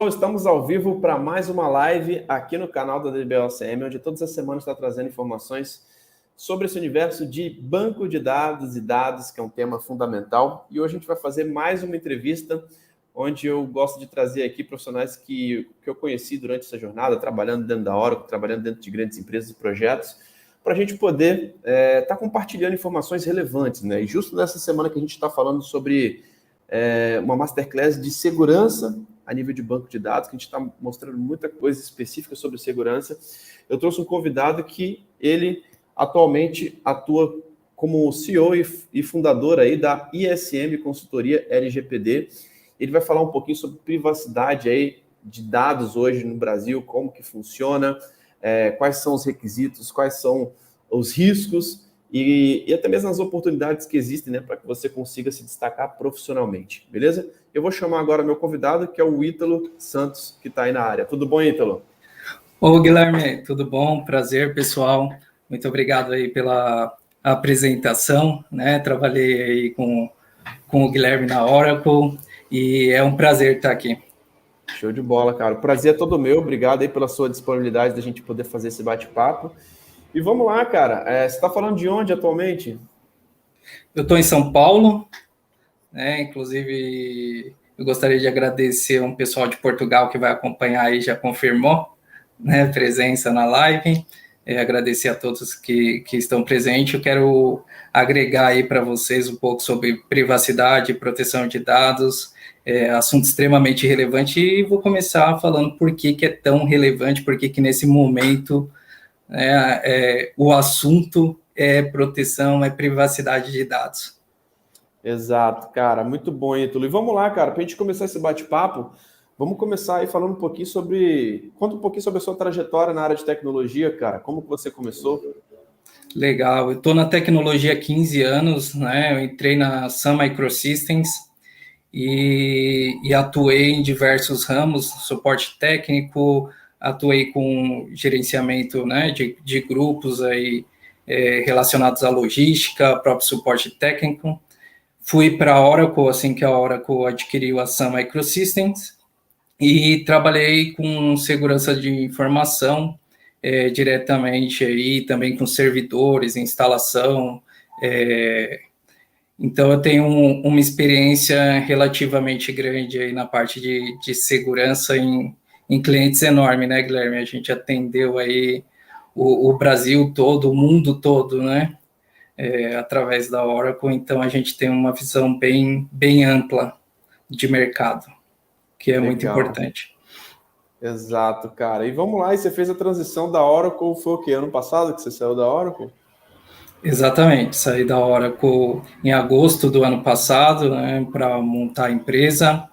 Estamos ao vivo para mais uma live aqui no canal da DBOCM, onde todas as semanas está trazendo informações sobre esse universo de banco de dados e dados, que é um tema fundamental. E hoje a gente vai fazer mais uma entrevista, onde eu gosto de trazer aqui profissionais que eu conheci durante essa jornada, trabalhando dentro da Oracle, trabalhando dentro de grandes empresas e projetos, para a gente poder estar compartilhando informações relevantes, né? E justo nessa semana que a gente está falando sobre uma masterclass de segurança a nível de banco de dados, que a gente está mostrando muita coisa específica sobre segurança. Eu trouxe um convidado que ele atualmente atua como CEO e fundador aí da ISM Consultoria LGPD. Ele vai falar um pouquinho sobre privacidade aí de dados hoje no Brasil, como que funciona, quais são os requisitos, quais são os riscos e até mesmo as oportunidades que existem, né, para que você consiga se destacar profissionalmente, beleza? Eu vou chamar agora meu convidado, que é o Ítalo Santos, que está aí na área. Tudo bom, Ítalo? Ô, Guilherme, tudo bom? Prazer, pessoal. Muito obrigado aí pela apresentação, né? Trabalhei aí com o Guilherme na Oracle e é um prazer estar aqui. Show de bola, cara. O prazer é todo meu. Obrigado aí pela sua disponibilidade da gente poder fazer esse bate-papo. E vamos lá, cara. Você está falando de onde atualmente? Eu estou em São Paulo, né? Inclusive, eu gostaria de agradecer um pessoal de Portugal que vai acompanhar aí, já confirmou, né, presença na live. Agradecer a todos que estão presentes. Eu quero agregar aí para vocês um pouco sobre privacidade e proteção de dados, assunto extremamente relevante, e vou começar falando por que é tão relevante, por que nesse momento o assunto é proteção, é privacidade de dados. Exato, cara, muito bom, Ítalo. E vamos lá, cara, para a gente começar esse bate-papo, vamos começar aí falando um pouquinho sobre... Conta um pouquinho sobre a sua trajetória na área de tecnologia, cara. Como que você começou? Legal, eu estou na tecnologia há 15 anos, né? Eu entrei na Sun Microsystems e atuei em diversos ramos, suporte técnico, atuei com gerenciamento, né, de grupos aí, relacionados à logística, próprio suporte técnico. Fui para a Oracle, assim que a Oracle adquiriu a Sun Microsystems, e trabalhei com segurança de informação diretamente aí, também com servidores, instalação. Então, eu tenho uma experiência relativamente grande aí na parte de segurança em clientes enormes, né, Guilherme? A gente atendeu aí o Brasil todo, o mundo todo, né? Através da Oracle, então a gente tem uma visão bem ampla de mercado, que é muito importante. Exato, cara. E vamos lá, e você fez a transição da Oracle, foi o quê? Ano passado que você saiu da Oracle? Exatamente, saí da Oracle em agosto do ano passado, né, para montar a empresa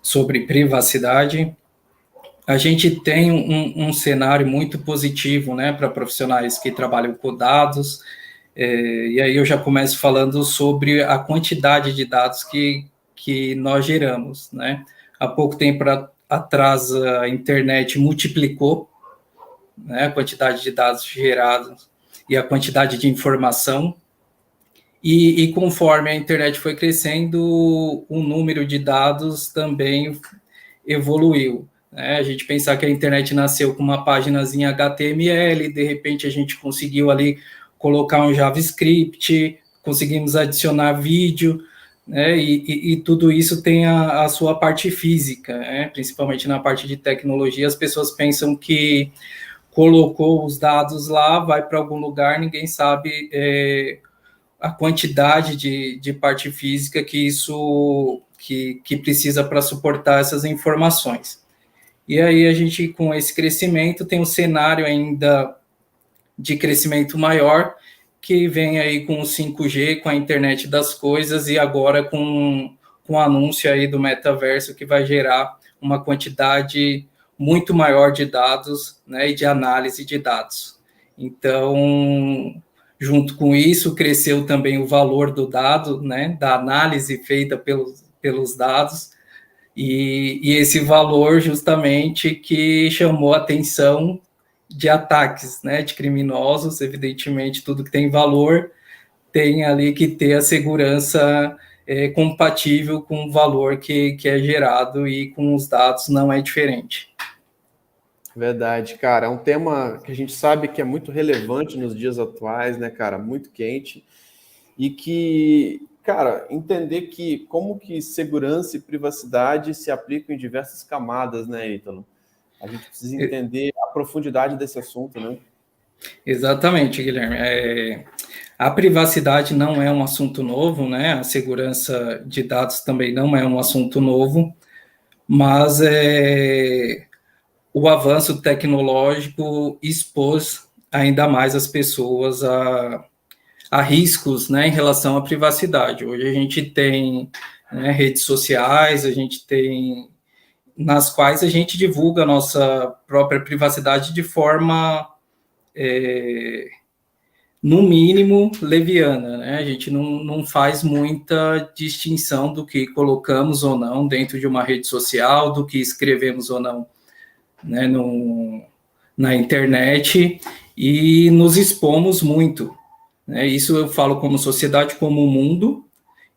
sobre privacidade. A gente tem um cenário muito positivo, né, para profissionais que trabalham com dados, e aí eu já começo falando sobre a quantidade de dados que nós geramos, né? Há pouco tempo atrás a internet multiplicou, né, a quantidade de dados gerados e a quantidade de informação, e conforme a internet foi crescendo, o número de dados também evoluiu. A gente pensar que a internet nasceu com uma paginazinha HTML, de repente a gente conseguiu ali colocar um JavaScript, conseguimos adicionar vídeo, né, e tudo isso tem a sua parte física, né, principalmente na parte de tecnologia. As pessoas pensam que colocou os dados lá, vai para algum lugar, ninguém sabe a quantidade de parte física que isso que precisa para suportar essas informações. E aí a gente, com esse crescimento, tem um cenário ainda de crescimento maior, que vem aí com o 5G, com a internet das coisas, e agora com o anúncio aí do metaverso, que vai gerar uma quantidade muito maior de dados, né, e de análise de dados. Então, junto com isso, cresceu também o valor do dado, né, da análise feita pelos dados, e esse valor justamente que chamou a atenção de ataques, né, de criminosos. Evidentemente, tudo que tem valor tem ali que ter a segurança compatível com o valor que é gerado e com os dados não é diferente. Verdade, cara. É um tema que a gente sabe que é muito relevante nos dias atuais, né, cara? Muito quente. E que, cara, entender que como que segurança e privacidade se aplicam em diversas camadas, né, Ítalo? A gente precisa entender a profundidade desse assunto, né? Exatamente, Guilherme. A privacidade não é um assunto novo, né? A segurança de dados também não é um assunto novo, mas o avanço tecnológico expôs ainda mais as pessoas a riscos, né, em relação à privacidade. Hoje a gente tem, né, redes sociais, a gente tem nas quais a gente divulga a nossa própria privacidade de forma, no mínimo, leviana, né? A gente não faz muita distinção do que colocamos ou não dentro de uma rede social, do que escrevemos ou não, né, na internet, e nos expomos muito, né? Isso eu falo como sociedade, como mundo,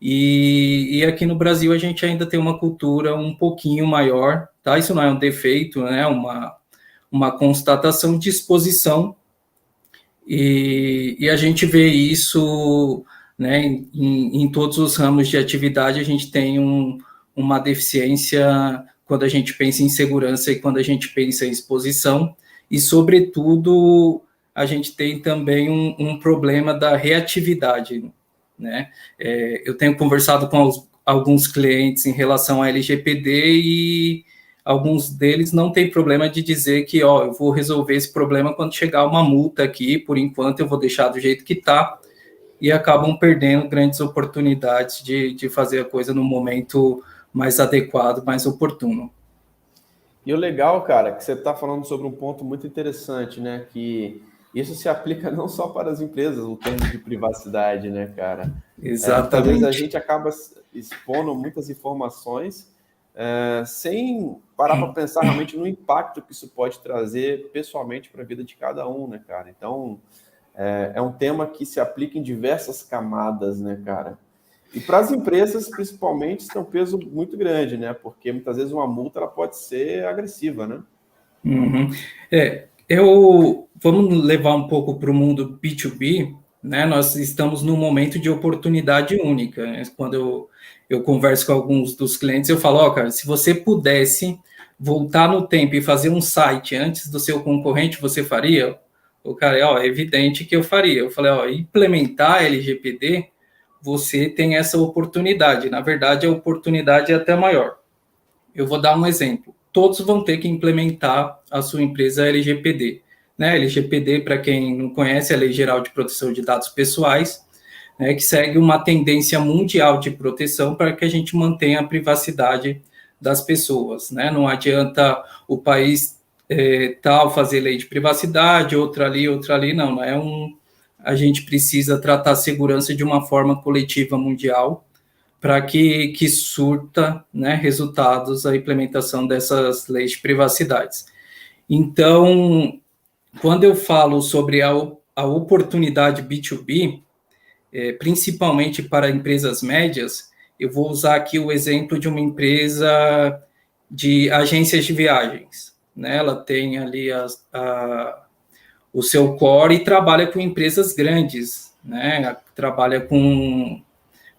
e aqui no Brasil a gente ainda tem uma cultura um pouquinho maior, tá? Isso não é um defeito, né? Uma constatação de exposição, e a gente vê isso, né, em todos os ramos de atividade. A gente tem uma deficiência quando a gente pensa em segurança e quando a gente pensa em exposição, e, sobretudo, a gente tem também um problema da reatividade, né? Eu tenho conversado com alguns clientes em relação à LGPD e alguns deles não têm problema de dizer que, eu vou resolver esse problema quando chegar uma multa aqui, por enquanto eu vou deixar do jeito que está, e acabam perdendo grandes oportunidades de fazer a coisa no momento mais adequado, mais oportuno. E o legal, cara, que você está falando sobre um ponto muito interessante, né? Que isso se aplica não só para as empresas, o termo de privacidade, né, cara? Muitas vezes a gente acaba expondo muitas informações sem parar para pensar realmente no impacto que isso pode trazer pessoalmente para a vida de cada um, né, cara? Então, é um tema que se aplica em diversas camadas, né, cara? E para as empresas, principalmente, isso tem um peso muito grande, né? Porque muitas vezes uma multa ela pode ser agressiva, né? Uhum. Vamos levar um pouco para o mundo B2B, né? Nós estamos num momento de oportunidade única, né? Quando eu converso com alguns dos clientes, eu falo, cara, se você pudesse voltar no tempo e fazer um site antes do seu concorrente, você faria? O cara, é evidente que eu faria. Eu falei, implementar LGPD, você tem essa oportunidade. Na verdade, a oportunidade é até maior. Eu vou dar um exemplo. Todos vão ter que implementar a sua empresa LGPD. Né? LGPD, para quem não conhece, é a Lei Geral de Proteção de Dados Pessoais, né, que segue uma tendência mundial de proteção para que a gente mantenha a privacidade das pessoas. Né? Não adianta o país tal fazer lei de privacidade, outra ali, não. Não é a gente precisa tratar a segurança de uma forma coletiva mundial para que surta, né, resultados a implementação dessas leis de privacidade. Então, quando eu falo sobre a oportunidade B2B, principalmente para empresas médias, eu vou usar aqui o exemplo de uma empresa de agências de viagens. Né? Ela tem ali o seu core e trabalha com empresas grandes, né? Trabalha com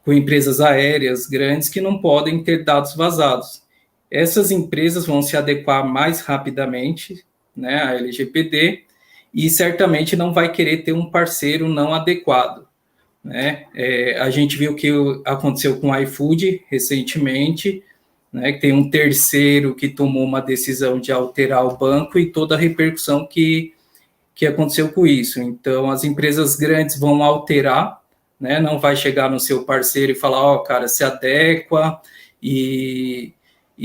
empresas aéreas grandes que não podem ter dados vazados. Essas empresas vão se adequar mais rapidamente, né, à LGPD, e certamente não vai querer ter um parceiro não adequado. Né? A gente viu o que aconteceu com o iFood recentemente, né, que tem um terceiro que tomou uma decisão de alterar o banco e toda a repercussão que aconteceu com isso. Então, as empresas grandes vão alterar, né, não vai chegar no seu parceiro e falar, cara, se adequa e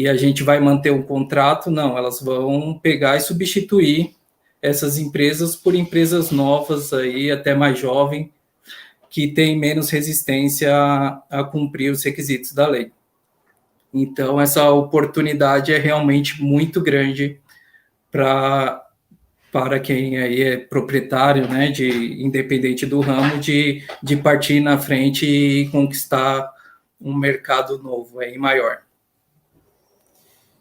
a gente vai manter um contrato. Não, elas vão pegar e substituir essas empresas por empresas novas, aí, até mais jovens, que têm menos resistência a cumprir os requisitos da lei. Então, essa oportunidade é realmente muito grande para quem aí é proprietário, né, independente do ramo, de partir na frente e conquistar mercado novo aí maior.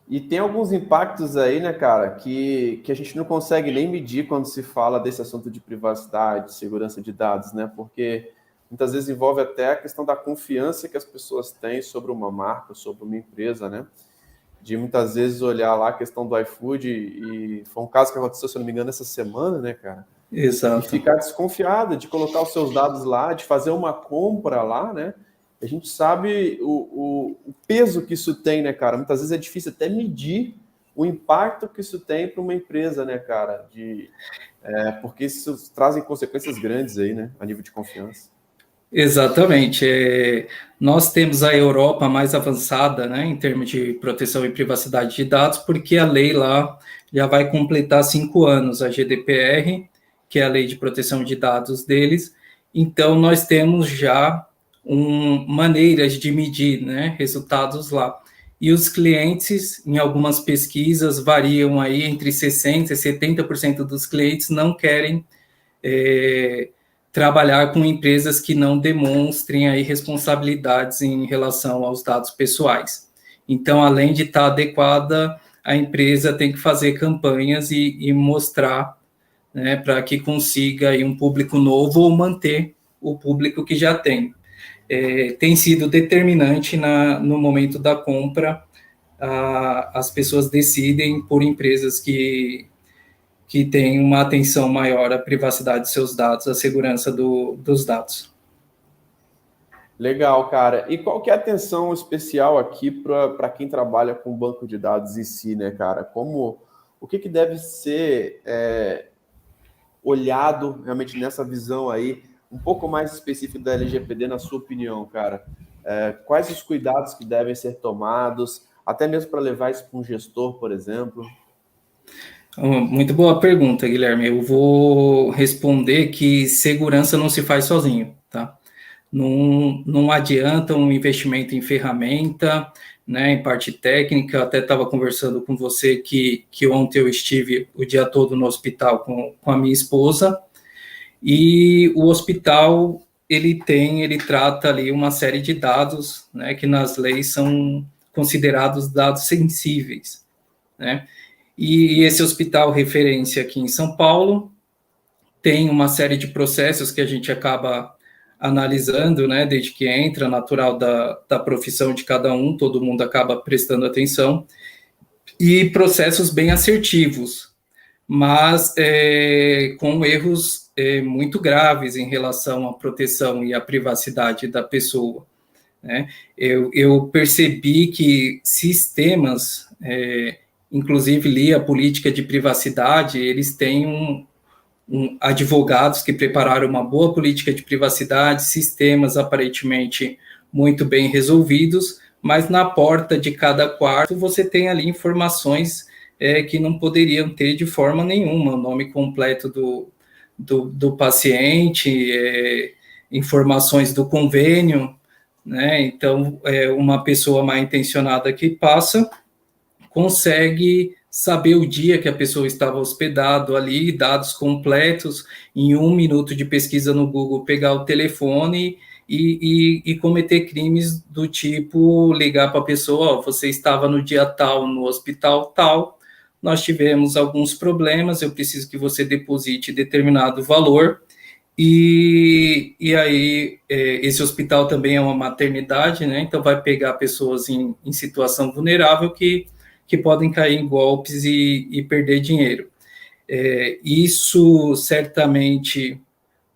E tem alguns impactos aí, né, cara, que a gente não consegue nem medir quando se fala desse assunto de privacidade, segurança de dados, né? Porque muitas vezes envolve até a questão da confiança que as pessoas têm sobre uma marca, sobre uma empresa, né? De muitas vezes olhar lá a questão do iFood, e foi um caso que aconteceu, se eu não me engano, essa semana, né, cara? E Exato. ficar desconfiado de colocar os seus dados lá, de fazer uma compra lá, né? A gente sabe o peso que isso tem, né, cara? Muitas vezes é difícil até medir o impacto que isso tem para uma empresa, né, cara? Porque isso trazem consequências grandes aí, né, a nível de confiança. Exatamente. Nós temos a Europa mais avançada, né, em termos de proteção e privacidade de dados, porque a lei lá já vai completar 5 anos, a GDPR, que é a lei de proteção de dados deles. Então, nós temos já maneiras de medir, né, resultados lá. E os clientes, em algumas pesquisas, variam aí entre 60% e 70% dos clientes não querem trabalhar com empresas que não demonstrem aí responsabilidades em relação aos dados pessoais. Então, além de estar adequada, a empresa tem que fazer campanhas e mostrar, né, para que consiga aí um público novo ou manter o público que já tem. Tem sido determinante no momento da compra, as pessoas decidem por empresas que têm uma atenção maior à privacidade de seus dados, à segurança dos dados. Legal, cara. E qual que é a atenção especial aqui para quem trabalha com banco de dados em si, né, cara? O que deve ser olhado realmente nessa visão aí, um pouco mais específica da LGPD, na sua opinião, cara? Quais os cuidados que devem ser tomados, até mesmo para levar isso para um gestor, por exemplo? Muito boa pergunta, Guilherme. Eu vou responder que segurança não se faz sozinho, tá? Não adianta um investimento em ferramenta, né, em parte técnica. Eu até estava conversando com você que ontem eu estive o dia todo no hospital com a minha esposa, e o hospital ele trata ali uma série de dados, né, que nas leis são considerados dados sensíveis, né? E esse hospital referência aqui em São Paulo tem uma série de processos que a gente acaba analisando, né, desde que entra, natural da profissão de cada um, todo mundo acaba prestando atenção, e processos bem assertivos, mas com erros muito graves em relação à proteção e à privacidade da pessoa, né? Eu percebi que sistemas, inclusive li a política de privacidade, eles têm advogados que prepararam uma boa política de privacidade, sistemas aparentemente muito bem resolvidos, mas na porta de cada quarto você tem ali informações que não poderiam ter de forma nenhuma, o nome completo do paciente, informações do convênio, né? Então, uma pessoa mal intencionada que passa consegue saber o dia que a pessoa estava hospedado ali, dados completos, em 1 minuto de pesquisa no Google, pegar o telefone e cometer crimes do tipo ligar para a pessoa, você estava no dia tal, no hospital tal, nós tivemos alguns problemas, eu preciso que você deposite determinado valor, e aí esse hospital também é uma maternidade, né? Então vai pegar pessoas em situação vulnerável que podem cair em golpes e perder dinheiro. Isso certamente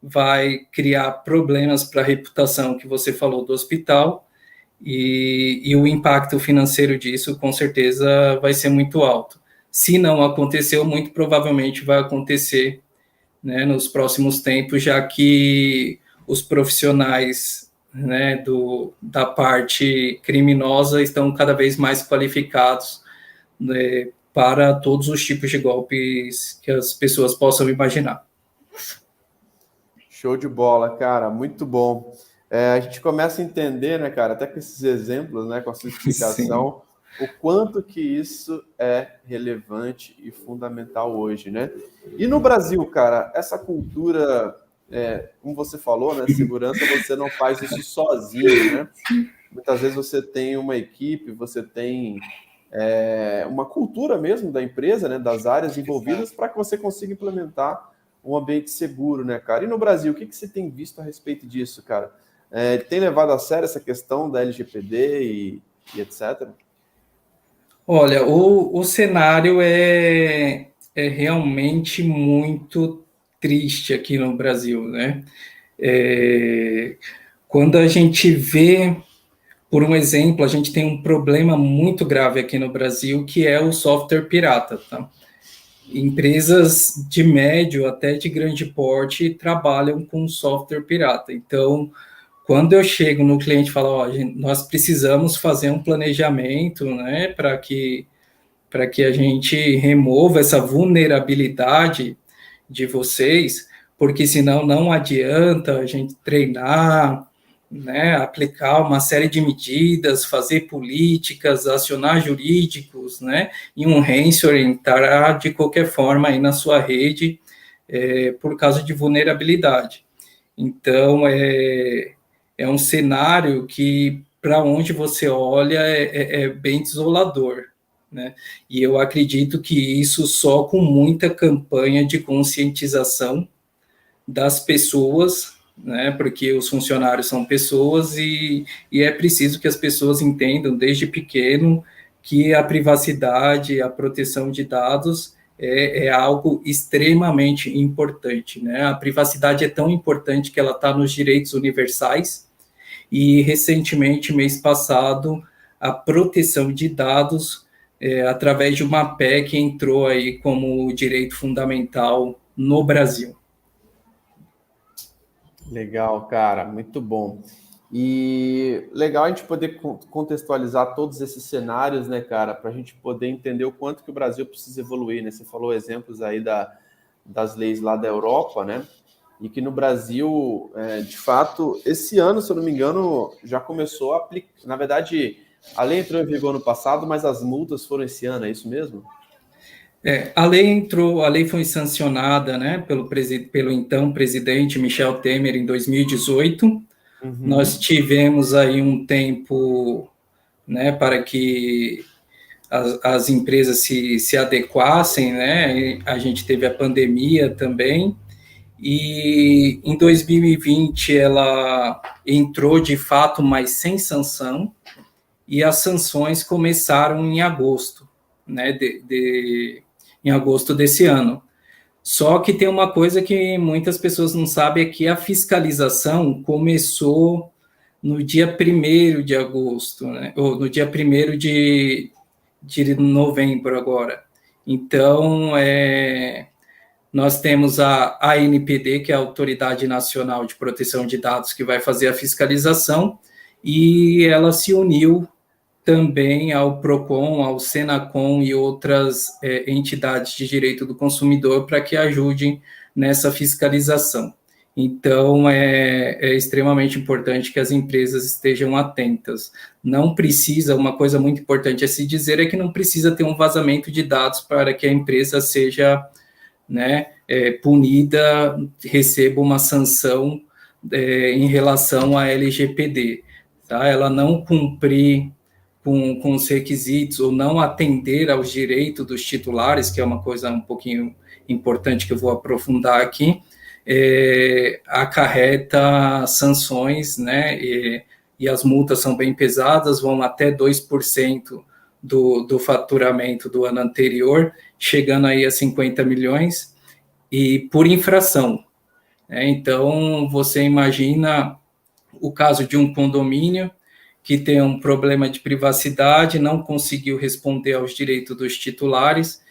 vai criar problemas para a reputação que você falou do hospital, e o impacto financeiro disso, com certeza, vai ser muito alto. Se não aconteceu, muito provavelmente vai acontecer, né, nos próximos tempos, já que os profissionais, né, da parte criminosa estão cada vez mais qualificados, né, para todos os tipos de golpes que as pessoas possam imaginar. Show de bola, cara, muito bom. A gente começa a entender, né, cara, até com esses exemplos, né, com a sua explicação, Sim. o quanto que isso é relevante e fundamental hoje, né? E no Brasil, cara, essa cultura, como você falou, né, segurança, você não faz isso sozinho, né? muitas vezes você tem uma equipe, você tem uma cultura mesmo da empresa, né, das áreas envolvidas, para que você consiga implementar um ambiente seguro, né, cara? E no Brasil, o que você tem visto a respeito disso, cara? Tem levado a sério essa questão da LGPD e etc.? Olha, o cenário é realmente muito triste aqui no Brasil, né? Quando a gente vê, por um exemplo, a gente tem um problema muito grave aqui no Brasil, que é o software pirata, tá? Empresas de médio até de grande porte trabalham com software pirata. Então, quando eu chego no cliente e falo, ó, nós precisamos fazer um planejamento, né, para que a gente remova essa vulnerabilidade de vocês, porque senão não adianta a gente treinar, né, aplicar uma série de medidas, fazer políticas, acionar jurídicos, né, e um ransomware entrar de qualquer forma aí na sua rede por causa de vulnerabilidade. Então, é um cenário que, para onde você olha, é bem desolador, né? E eu acredito que isso só com muita campanha de conscientização das pessoas, né? Porque os funcionários são pessoas e é preciso que as pessoas entendam desde pequeno que a privacidade, a proteção de dados é algo extremamente importante, né? A privacidade é tão importante que ela está nos direitos universais e recentemente, mês passado, a proteção de dados através de uma PEC entrou aí como direito fundamental no Brasil. Legal, cara, muito bom. E legal a gente poder contextualizar todos esses cenários, né, cara, para a gente poder entender o quanto que o Brasil precisa evoluir, né? Você falou exemplos aí das leis lá da Europa, né? E que no Brasil, de fato, esse ano, se eu não me engano, já começou a aplicar. Na verdade, a lei entrou em vigor no passado, mas as multas foram esse ano, é isso mesmo? A lei entrou, a lei foi sancionada, né, pelo então presidente Michel Temer em 2018. Nós Uhum. tivemos aí um tempo, né, para que as empresas se adequassem, né? E a gente teve a pandemia também. E em 2020 ela entrou de fato, mas sem sanção, e as sanções começaram em agosto, né, em agosto desse ano. Só que tem uma coisa que muitas pessoas não sabem, é que a fiscalização começou no dia 1º de agosto, né, ou no dia 1º de novembro agora. Então, nós temos a ANPD, que é a Autoridade Nacional de Proteção de Dados, que vai fazer a fiscalização, e ela se uniu também ao PROCON, ao SENACON e outras entidades de direito do consumidor para que ajudem nessa fiscalização. Então, é extremamente importante que as empresas estejam atentas. Não precisa, uma coisa muito importante a se dizer é que não precisa ter um vazamento de dados para que a empresa seja, né, punida, receba uma sanção em relação à LGPD. Tá? Ela não cumprir com os requisitos ou não atender aos direitos dos titulares, que é uma coisa um pouquinho importante que eu vou aprofundar aqui, acarreta sanções, né, e as multas são bem pesadas, vão até 2% do faturamento do ano anterior, chegando aí a 50 milhões, e por infração. Então, você imagina o caso de um condomínio que tem um problema de privacidade, não conseguiu responder aos direitos dos titulares.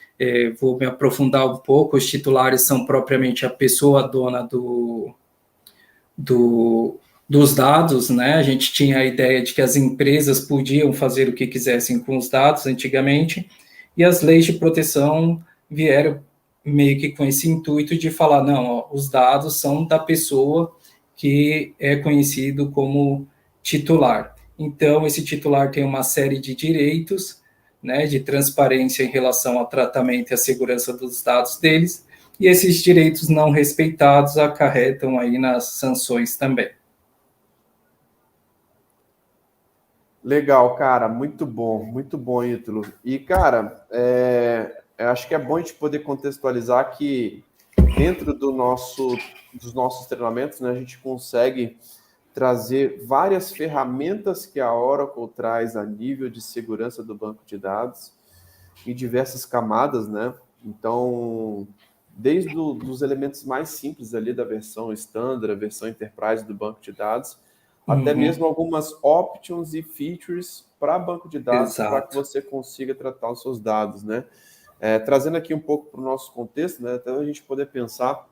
Vou me aprofundar um pouco. Os titulares são propriamente a pessoa dona dos dados, né? A gente tinha a ideia de que as empresas podiam fazer o que quisessem com os dados antigamente, e as leis de proteção vieram meio que com esse intuito de falar, não, ó, os dados são da pessoa que é conhecido como titular. Então, esse titular tem uma série de direitos, né, de transparência em relação ao tratamento e à segurança dos dados deles, e esses direitos não respeitados acarretam aí nas sanções também. Legal, cara, muito bom, Ítalo. E, cara, eu acho que é bom a gente poder contextualizar que dentro dos nossos treinamentos, né, a gente consegue trazer várias ferramentas que a Oracle traz a nível de segurança do banco de dados em diversas camadas, né? Então, desde os elementos mais simples ali da versão standard, a versão enterprise do banco de dados, até mesmo algumas options e features para banco de dados para que Exato. você consiga tratar os seus dados, né? Trazendo aqui um pouco para o nosso contexto, né? Até a gente poder pensar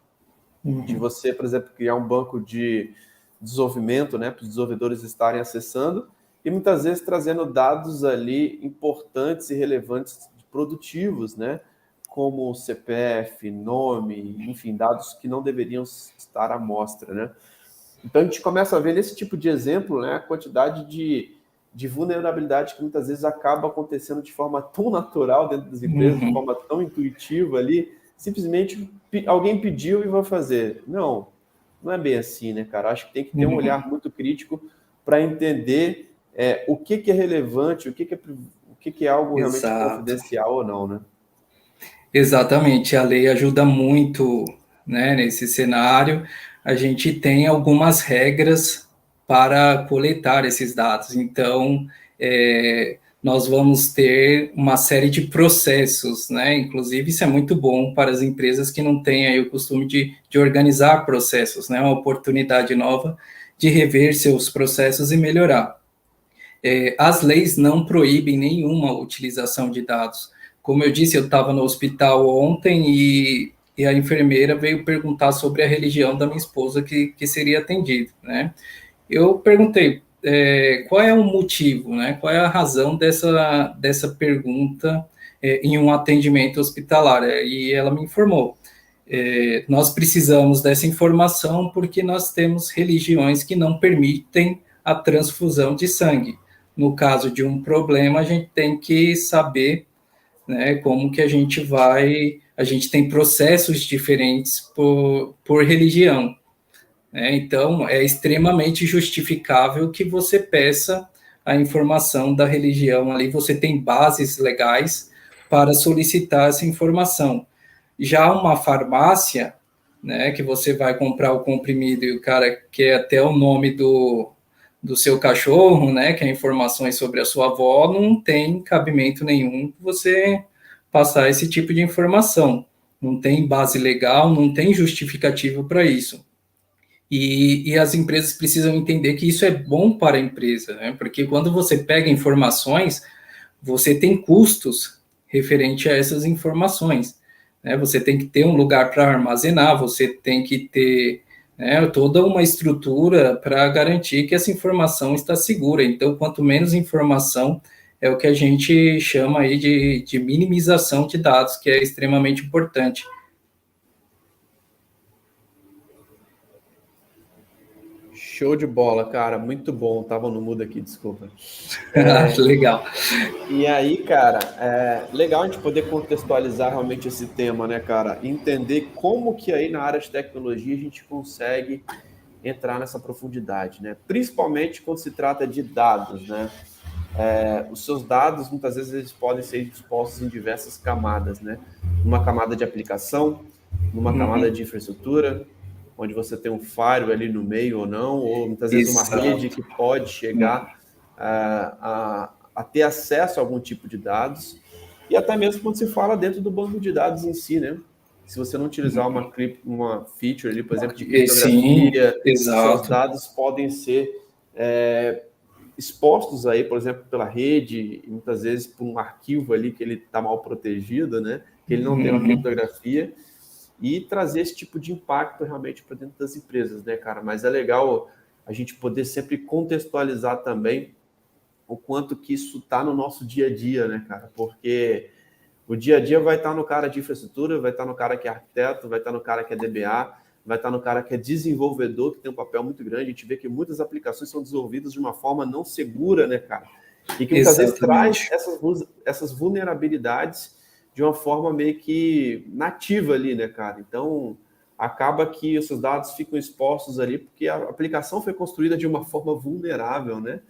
de você, por exemplo, criar um banco de desenvolvimento, né? Para os desenvolvedores estarem acessando e muitas vezes trazendo dados ali importantes e relevantes, produtivos, né? Como CPF, nome, enfim, dados que não deveriam estar à mostra, né? Então a gente começa a ver nesse tipo de exemplo, né, a quantidade de vulnerabilidade que muitas vezes acaba acontecendo de forma tão natural dentro das empresas, de forma tão intuitiva ali, simplesmente alguém pediu e vai fazer. Não, não é bem assim, né, cara? Acho que tem que ter um olhar muito crítico para entender o que, que é relevante, o que é algo realmente Exato. confidencial ou não, né? Exatamente, a lei ajuda muito, né, nesse cenário. A gente tem algumas regras para coletar esses dados. Então, nós vamos ter uma série de processos, né? Inclusive, isso é muito bom para as empresas que não têm aí o costume de organizar processos, né? Uma oportunidade nova de rever seus processos e melhorar. As leis não proíbem nenhuma utilização de dados. Como eu disse, eu estava no hospital ontem e a enfermeira veio perguntar sobre a religião da minha esposa que seria atendida, né? Eu perguntei qual é o motivo, né? Qual é a razão dessa pergunta em um atendimento hospitalar? E ela me informou. Nós precisamos dessa informação porque nós temos religiões que não permitem a transfusão de sangue. No caso de um problema, a gente tem que saber, né, como que a gente vai. A gente tem processos diferentes por religião, né? Então, é extremamente justificável que você peça a informação da religião ali. Você tem bases legais para solicitar essa informação. Já uma farmácia, né, que você vai comprar o comprimido e o cara quer até o nome do seu cachorro, né, que é informações sobre a sua avó, não tem cabimento nenhum você passar esse tipo de informação. Não tem base legal, não tem justificativo para isso. E as empresas precisam entender que isso é bom para a empresa, né? Porque quando você pega informações, você tem custos referente a essas informações, né? Você tem que ter um lugar para armazenar, você tem que ter, né, toda uma estrutura para garantir que essa informação está segura. Então, quanto menos informação, é o que a gente chama aí de minimização de dados, que é extremamente importante. Show de bola, cara, muito bom. Tava no mudo aqui, desculpa. Legal. E aí, cara, legal a gente poder contextualizar realmente esse tema, né, cara? Entender como que aí na área de tecnologia a gente consegue entrar nessa profundidade, né? Principalmente quando se trata de dados, né? Os seus dados, muitas vezes, eles podem ser dispostos em diversas camadas, né? Numa camada de aplicação, numa camada de infraestrutura, onde você tem um firewall ali no meio ou não, ou muitas vezes uma rede que pode chegar a ter acesso a algum tipo de dados, e até mesmo quando se fala dentro do banco de dados em si, né? Se você não utilizar uma feature ali, por exemplo, de Sim, criptografia, os seus exato. dados podem ser expostos aí, por exemplo, pela rede, e muitas vezes por um arquivo ali que ele está mal protegido, né? Que ele não tem uma criptografia, e trazer esse tipo de impacto realmente para dentro das empresas, né, cara? Mas é legal a gente poder sempre contextualizar também o quanto que isso está no nosso dia a dia, né, cara? Porque o dia a dia vai estar no cara de infraestrutura, vai estar no cara que é arquiteto, vai estar no cara que é DBA, vai estar no cara que é desenvolvedor, que tem um papel muito grande. A gente vê que muitas aplicações são desenvolvidas de uma forma não segura, né, cara? E que muitas vezes traz Exatamente. essas vulnerabilidades de uma forma meio que nativa ali, né, cara? Então, acaba que os seus dados ficam expostos ali porque a aplicação foi construída de uma forma vulnerável, né?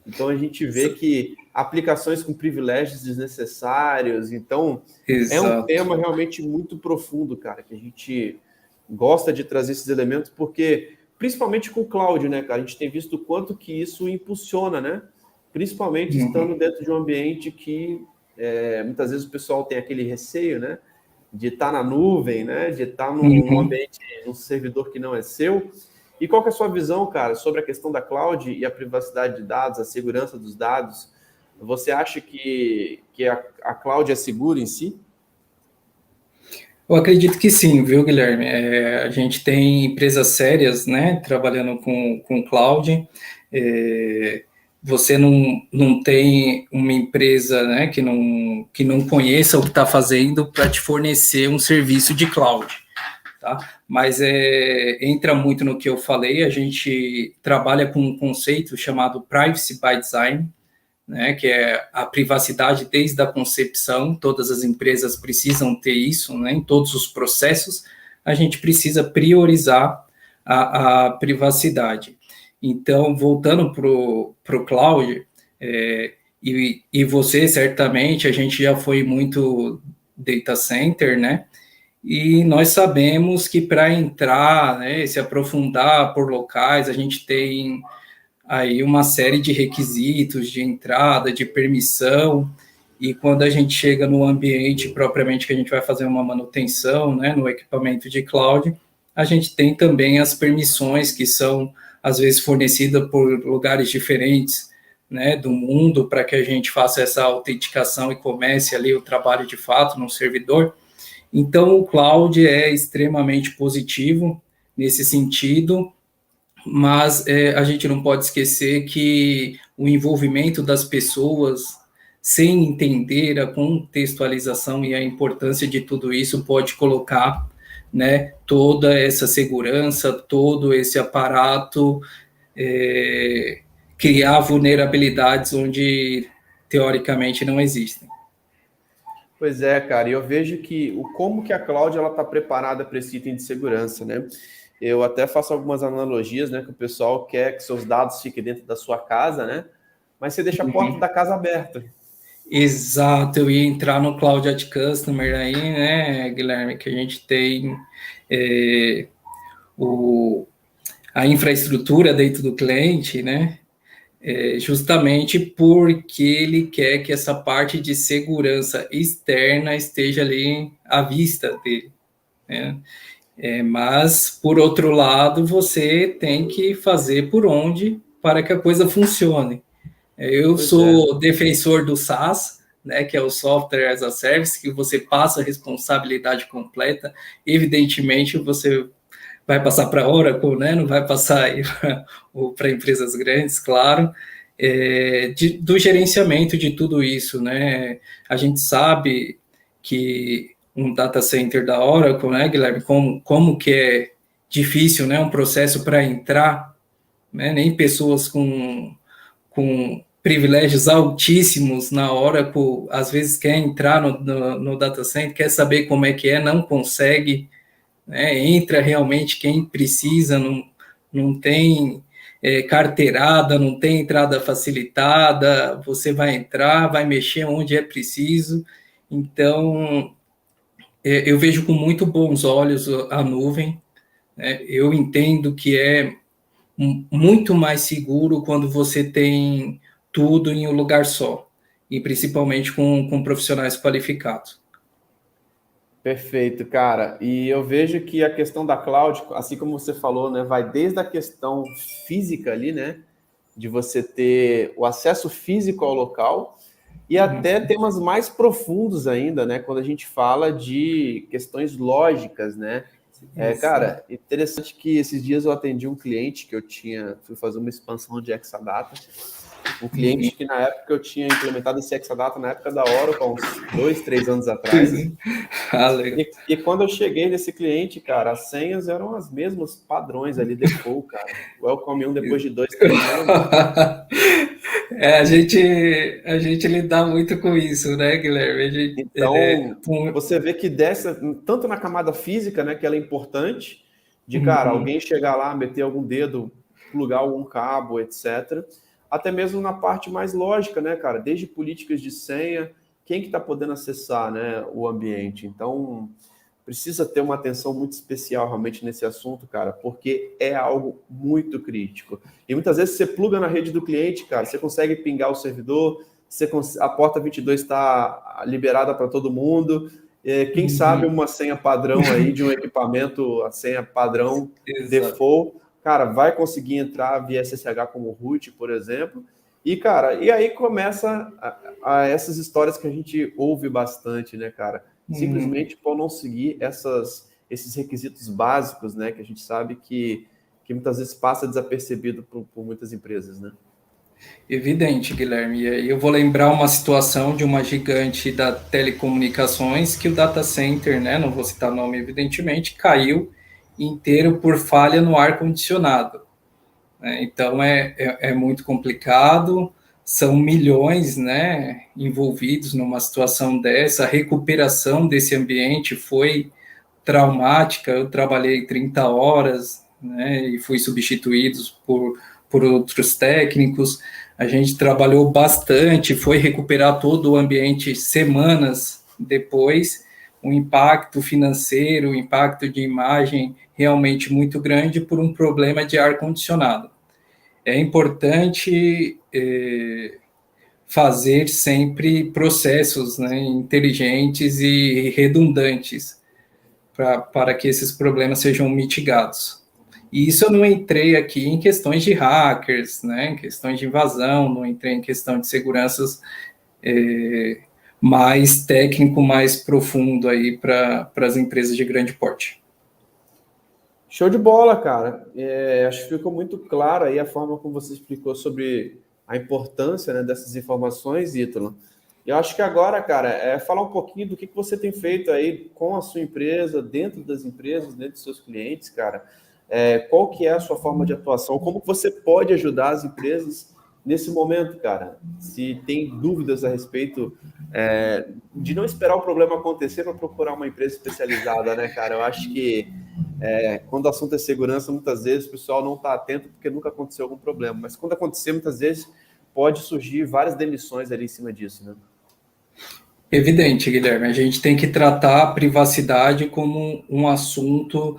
Então a gente vê que aplicações com privilégios desnecessários, então é um Exato. tema realmente muito profundo, cara, que a gente gosta de trazer esses elementos, porque principalmente com o cloud, né, cara, a gente tem visto o quanto que isso impulsiona, né? Principalmente estando dentro de um ambiente que muitas vezes o pessoal tem aquele receio, né? De estar na nuvem, né? De estar num ambiente, num servidor que não é seu. E qual que é a sua visão, cara, sobre a questão da cloud e a privacidade de dados, a segurança dos dados? Você acha que a cloud é segura em si? Eu acredito que sim, viu, Guilherme? A gente tem empresas sérias, né, trabalhando com cloud. Você não tem uma empresa, né, que não conheça o que está fazendo para te fornecer um serviço de cloud, tá? Mas entra muito no que eu falei. A gente trabalha com um conceito chamado Privacy by Design, né, que é a privacidade desde a concepção. Todas as empresas precisam ter isso, né, em todos os processos. A gente precisa priorizar a privacidade. Então, voltando para o cloud, e você, certamente, a gente já foi muito data center, né, e nós sabemos que para entrar, né, se aprofundar por locais, a gente tem aí uma série de requisitos de entrada, de permissão, e quando a gente chega no ambiente propriamente que a gente vai fazer uma manutenção, né, no equipamento de cloud, a gente tem também as permissões que são, às vezes, fornecidas por lugares diferentes, né, do mundo, para que a gente faça essa autenticação e comece ali o trabalho de fato no servidor. Então, o cloud é extremamente positivo nesse sentido, mas a gente não pode esquecer que o envolvimento das pessoas, sem entender a contextualização e a importância de tudo isso, pode colocar, né, toda essa segurança, todo esse aparato, criar vulnerabilidades onde, teoricamente, não existem. Pois é, cara, e eu vejo que como que a cloud ela está preparada para esse item de segurança, né? Eu até faço algumas analogias, né? Que o pessoal quer que seus dados fiquem dentro da sua casa, né? Mas você deixa a porta da casa aberta. Exato, eu ia entrar no Cloud at Customer aí, né, Guilherme, que a gente tem a infraestrutura dentro do cliente, né, justamente porque ele quer que essa parte de segurança externa esteja ali à vista dele, né? Mas, por outro lado, você tem que fazer por onde para que a coisa funcione. Eu Pois é. sou defensor do SaaS, né, que é o Software as a Service, que você passa a responsabilidade completa. Evidentemente, você vai passar para a Oracle, né, não vai passar para empresas grandes, claro, do gerenciamento de tudo isso, né? A gente sabe que um data center da Oracle, né, Guilherme, como que é difícil, né, um processo para entrar, né, nem pessoas com privilégios altíssimos na Oracle, às vezes quer entrar no data center, quer saber como é que é, não consegue, né? Entra realmente quem precisa, não tem carteirada, não tem entrada facilitada, você vai entrar, vai mexer onde é preciso. Então, eu vejo com muito bons olhos a nuvem, né? Eu entendo que é muito mais seguro quando você tem tudo em um lugar só, e principalmente com profissionais qualificados. Perfeito, cara. E eu vejo que a questão da cloud, assim como você falou, né, vai desde a questão física ali, né, de você ter o acesso físico ao local e até temas mais profundos ainda, né, quando a gente fala de questões lógicas, né? Cara, interessante que esses dias eu atendi um cliente que fui fazer uma expansão de Exadata. Um cliente que na época eu tinha implementado esse Exadata na época da Oracle, uns 2, 3 anos atrás. E quando eu cheguei nesse cliente, cara, as senhas eram as mesmas padrões ali, default, cara. Welcome 1 depois de 2, 3 anos. A gente lidar muito com isso, né, Guilherme? Então, você vê que tanto na camada física, né, que ela é importante, cara, alguém chegar lá, meter algum dedo, plugar algum cabo, etc. até mesmo na parte mais lógica, né, cara? Desde políticas de senha, quem que está podendo acessar, né, o ambiente. Então, precisa ter uma atenção muito especial realmente nesse assunto, cara, porque é algo muito crítico. E muitas vezes você pluga na rede do cliente, cara, você consegue pingar o servidor, a porta 22 está liberada para todo mundo. Quem sabe uma senha padrão aí de um equipamento, a senha padrão default, cara, vai conseguir entrar via SSH como root, por exemplo. E, cara, e aí começa essas histórias que a gente ouve bastante, né, cara? Simplesmente por não seguir esses requisitos básicos, né, que a gente sabe que muitas vezes passa desapercebido por muitas empresas, né? Evidente, Guilherme. E aí eu vou lembrar uma situação de uma gigante da telecomunicações que o data center, né, não vou citar nome evidentemente, caiu inteiro por falha no ar-condicionado. Então é muito complicado, são milhões, né, envolvidos numa situação dessa, a recuperação desse ambiente foi traumática, eu trabalhei 30 horas, né, e fui substituído por outros técnicos, a gente trabalhou bastante, foi recuperar todo o ambiente semanas depois, um impacto financeiro, um impacto de imagem realmente muito grande por um problema de ar-condicionado. É importante fazer sempre processos, né, inteligentes e redundantes para que esses problemas sejam mitigados. E isso eu não entrei aqui em questões de hackers, né, em questões de invasão, não entrei em questão de seguranças mais técnico, mais profundo aí para as empresas de grande porte. Show de bola, cara. Acho que ficou muito claro aí a forma como você explicou sobre a importância, né, dessas informações, Ítalo. Eu acho que agora, cara, falar um pouquinho do que você tem feito aí com a sua empresa, dentro das empresas, dentro dos seus clientes, cara. Qual que é a sua forma de atuação? Como você pode ajudar as empresas nesse momento, cara? Se tem dúvidas a respeito de não esperar o problema acontecer para procurar uma empresa especializada, né, cara? Eu acho que quando o assunto é segurança, muitas vezes o pessoal não está atento porque nunca aconteceu algum problema. Mas quando acontecer, muitas vezes pode surgir várias demissões ali em cima disso, né? Evidente, Guilherme. A gente tem que tratar a privacidade como um assunto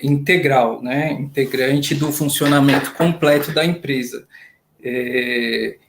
integral, né? Integrante do funcionamento completo da empresa.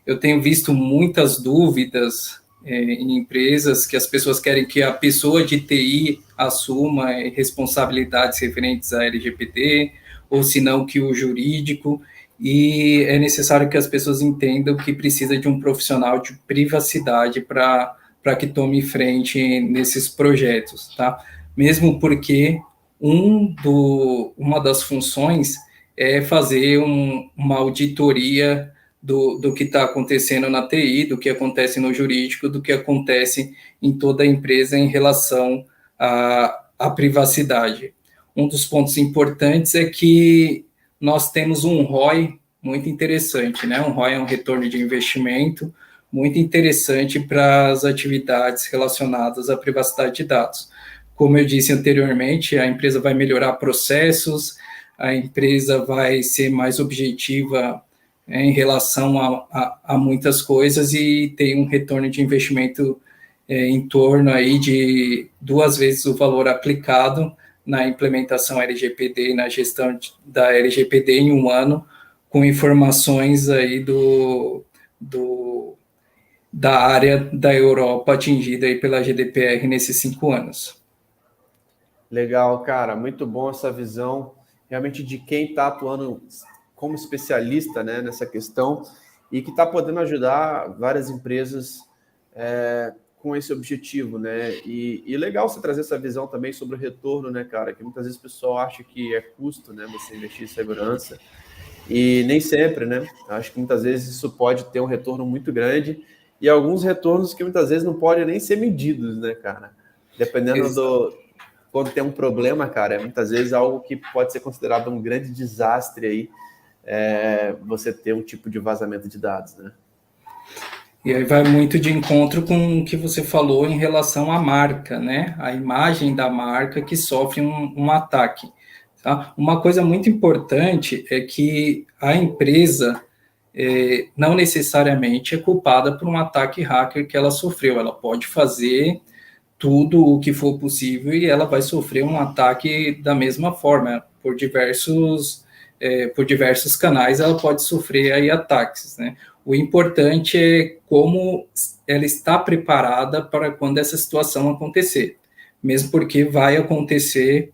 Eu tenho visto muitas dúvidas em empresas que as pessoas querem que a pessoa de TI assuma responsabilidades referentes à LGPD, ou se não que o jurídico, e é necessário que as pessoas entendam que precisa de um profissional de privacidade para que tome frente nesses projetos, tá? Mesmo porque uma das funções é fazer uma auditoria do que está acontecendo na TI, do que acontece no jurídico, do que acontece em toda a empresa em relação à privacidade. Um dos pontos importantes é que nós temos um ROI muito interessante, né? Um ROI é um retorno de investimento muito interessante para as atividades relacionadas à privacidade de dados. Como eu disse anteriormente, a empresa vai melhorar processos, a empresa vai ser mais objetiva em relação a muitas coisas e tem um retorno de investimento em torno aí de 2 vezes o valor aplicado na implementação LGPD e na gestão da LGPD em um ano, com informações aí da área da Europa atingida aí pela GDPR nesses 5 anos. Legal, cara, muito bom essa visão realmente de quem está atuando como especialista, né, nessa questão e que está podendo ajudar várias empresas com esse objetivo, né? E legal você trazer essa visão também sobre o retorno, né, cara? Que muitas vezes o pessoal acha que é custo, né, você investir em segurança e nem sempre, né? Acho que muitas vezes isso pode ter um retorno muito grande e alguns retornos que muitas vezes não podem nem ser medidos, né, cara? Dependendo quando tem um problema, cara, muitas vezes algo que pode ser considerado um grande desastre aí, você ter um tipo de vazamento de dados, né? E aí vai muito de encontro com o que você falou em relação à marca, né? A imagem da marca que sofre um ataque. Tá? Uma coisa muito importante é que a empresa não necessariamente é culpada por um ataque hacker que ela sofreu. Ela pode fazer tudo o que for possível e ela vai sofrer um ataque da mesma forma, por diversos canais ela pode sofrer aí ataques, né? O importante é como ela está preparada para quando essa situação acontecer, mesmo porque vai acontecer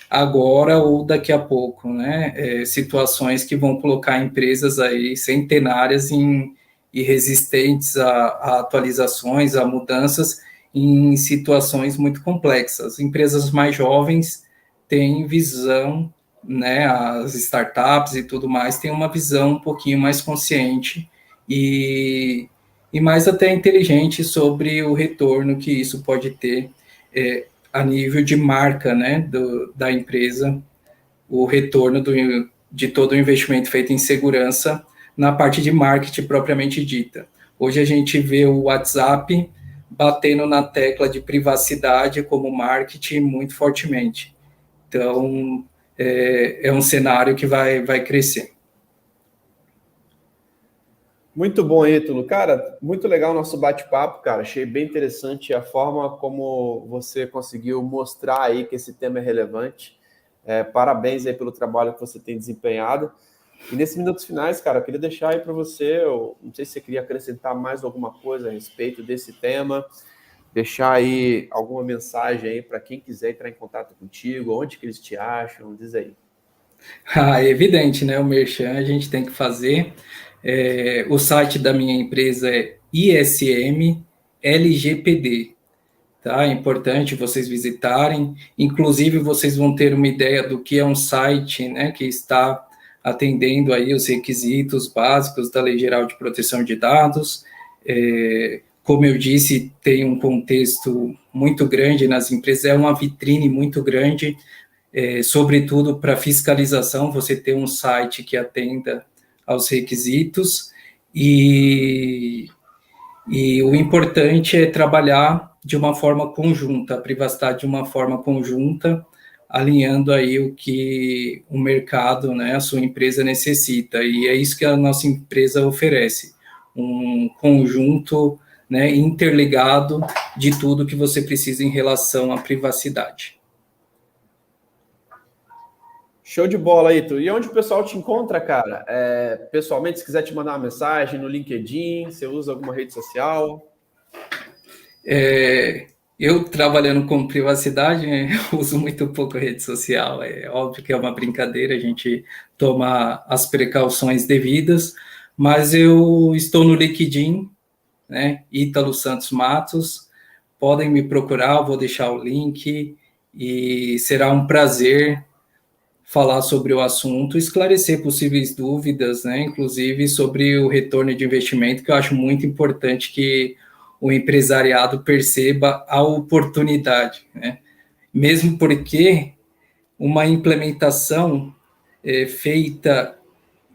agora ou daqui a pouco, né? Situações que vão colocar empresas aí centenárias e resistentes a atualizações, a mudanças em situações muito complexas. Empresas mais jovens têm visão, né? As startups e tudo mais têm uma visão um pouquinho mais consciente e mais até inteligente sobre o retorno que isso pode ter a nível de marca, né, da empresa, o retorno de todo o investimento feito em segurança na parte de marketing propriamente dita. Hoje a gente vê o WhatsApp batendo na tecla de privacidade como marketing muito fortemente. Então, é um cenário que vai crescer. Muito bom, Ítalo. Cara, muito legal o nosso bate-papo, cara. Achei bem interessante a forma como você conseguiu mostrar aí que esse tema é relevante. Parabéns aí pelo trabalho que você tem desempenhado. E nesses minutos finais, cara, eu queria deixar aí para você, eu não sei se você queria acrescentar mais alguma coisa a respeito desse tema, deixar aí alguma mensagem aí para quem quiser entrar em contato contigo, onde que eles te acham, diz aí. É evidente, né? O merchan a gente tem que fazer. O site da minha empresa é ISM LGPD. Tá? É importante vocês visitarem. Inclusive, vocês vão ter uma ideia do que é um site, né, que está atendendo aí os requisitos básicos da Lei Geral de Proteção de Dados. Como eu disse, tem um contexto muito grande nas empresas, é uma vitrine muito grande, sobretudo para fiscalização, você ter um site que atenda aos requisitos e o importante é trabalhar de uma forma conjunta, a privacidade de uma forma conjunta, alinhando aí o que o mercado, né, a sua empresa necessita. E é isso que a nossa empresa oferece, um conjunto, né, interligado de tudo que você precisa em relação à privacidade. Show de bola, Ítalo. E onde o pessoal te encontra, cara? Pessoalmente, se quiser te mandar uma mensagem no LinkedIn, você usa alguma rede social? Eu trabalhando com privacidade, né, uso muito pouco rede social. É óbvio que é uma brincadeira, a gente toma as precauções devidas, mas eu estou no LinkedIn, né, Ítalo Santos Matos. Podem me procurar, eu vou deixar o link e será um prazer falar sobre o assunto, esclarecer possíveis dúvidas, né, inclusive sobre o retorno de investimento, que eu acho muito importante que o empresariado perceba a oportunidade, né? Mesmo porque uma implementação feita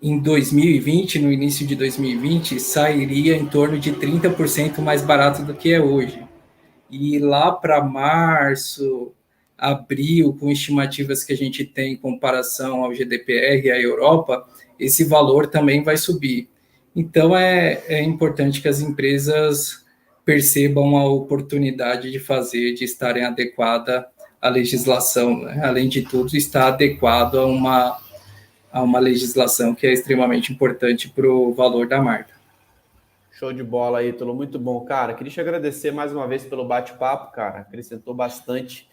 em 2020, no início de 2020, sairia em torno de 30% mais barato do que é hoje. E lá para março, abril, com estimativas que a gente tem em comparação ao GDPR e à Europa, esse valor também vai subir. Então, é importante que as empresas percebam a oportunidade de fazer, de estarem adequada à legislação, né? Além de tudo, está adequado a uma legislação que é extremamente importante para o valor da marca. Show de bola, Ítalo. Muito bom, cara. Queria te agradecer mais uma vez pelo bate-papo, cara. Acrescentou bastante.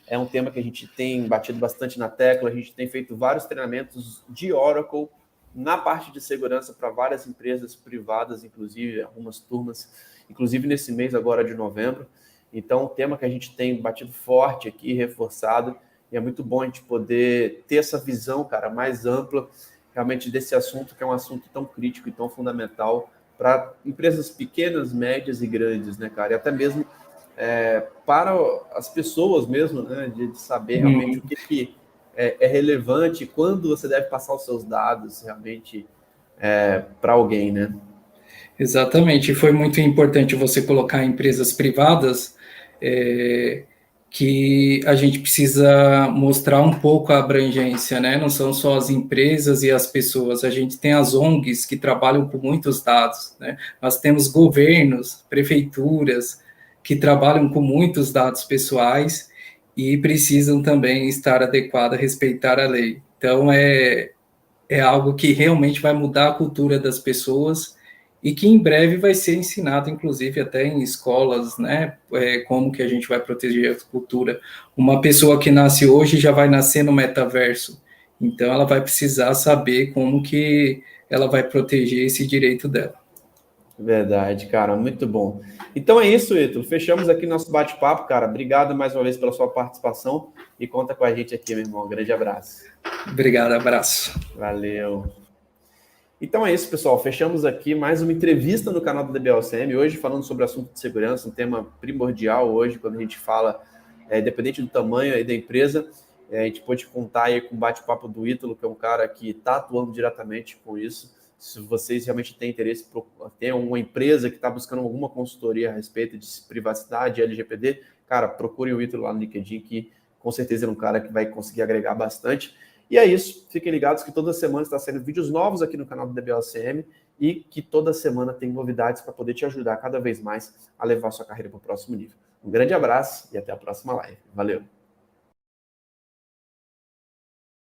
É um tema que a gente tem batido bastante na tecla. A gente tem feito vários treinamentos de Oracle na parte de segurança para várias empresas privadas, inclusive algumas turmas, inclusive nesse mês agora de novembro. Então, um tema que a gente tem batido forte aqui, reforçado, e é muito bom a gente poder ter essa visão, cara, mais ampla, realmente desse assunto, que é um assunto tão crítico e tão fundamental para empresas pequenas, médias e grandes, né, cara? E até mesmo para as pessoas mesmo, né, de saber realmente o que é relevante, quando você deve passar os seus dados realmente para alguém, né? Exatamente, e foi muito importante você colocar empresas privadas que a gente precisa mostrar um pouco a abrangência, né? Não são só as empresas e as pessoas, a gente tem as ONGs que trabalham com muitos dados, né? Nós temos governos, prefeituras que trabalham com muitos dados pessoais e precisam também estar adequados a respeitar a lei. Então, é algo que realmente vai mudar a cultura das pessoas e que em breve vai ser ensinado, inclusive, até em escolas, né? Como que a gente vai proteger a cultura. Uma pessoa que nasce hoje já vai nascer no metaverso, então ela vai precisar saber como que ela vai proteger esse direito dela. Verdade, cara, muito bom. Então é isso, Ítalo. Fechamos aqui nosso bate-papo, cara. Obrigado mais uma vez pela sua participação e conta com a gente aqui, meu irmão. Um grande abraço. Obrigado, abraço. Valeu. Então é isso, pessoal. Fechamos aqui mais uma entrevista no canal do DBOCM, hoje falando sobre assunto de segurança, um tema primordial hoje, quando a gente fala, independente do tamanho aí da empresa, a gente pode contar aí com o bate-papo do Ítalo, que é um cara que está atuando diretamente com isso. Se vocês realmente têm interesse, tem uma empresa que está buscando alguma consultoria a respeito de privacidade, LGPD, cara, procurem o Ítalo lá no LinkedIn, que com certeza é um cara que vai conseguir agregar bastante. E é isso, fiquem ligados que toda semana está saindo vídeos novos aqui no canal do DBOCM e que toda semana tem novidades para poder te ajudar cada vez mais a levar a sua carreira para o próximo nível. Um grande abraço e até a próxima live. Valeu!